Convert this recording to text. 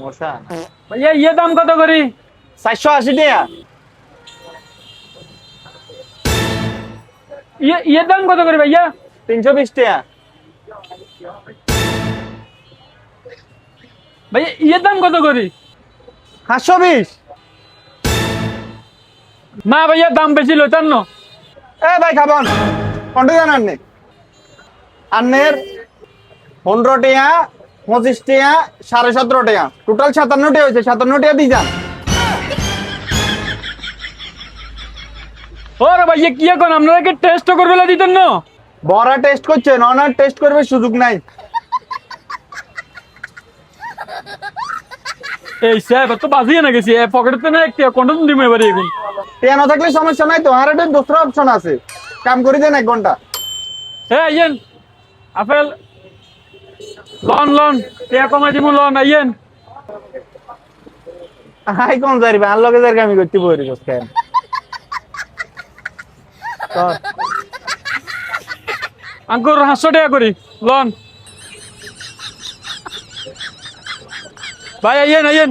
মশা ভাইয়া দাম কত করি? 480 টাকা। দাম কত করি ভাইয়া? 320 টাকা। ভাইয়া দাম কত করি? 720। না ভাইয়া দাম বেশি লইতাম না। এ ভাই খাবন কোনটা জানান নে আন্নের 15 টাকা 25 টাকা 17.5 টাকা টোটাল 57 টাকা হয়েছে 57 টাকা দিয়ে যান। ওরে ভাইয়া কি এখন আপনারা কি টেস্ট করবে দিতেন না? বড়া টেস্ট করছে ননার টেস্ট করবে সুযোগ নাই। এই স্যার তো বাজিয়ে না গেছি পকেটে না একটা কোনটা তুমি দিবে এবারে এখন। টিয়া না থাকলে সমস্যা নাই তো আর একটা দোসরা অপশন আছে কাম করে দেন 1 ঘন্টা। আইয়েন আপেল লন টিয়া কমাই দিব লন আইয়েন। হাই কোন যাইবে আর লগে যার আমি করতে বইরি বস কেন তো আঙ্কুর 500 টাকা করি লন। ভাই আইয়েন।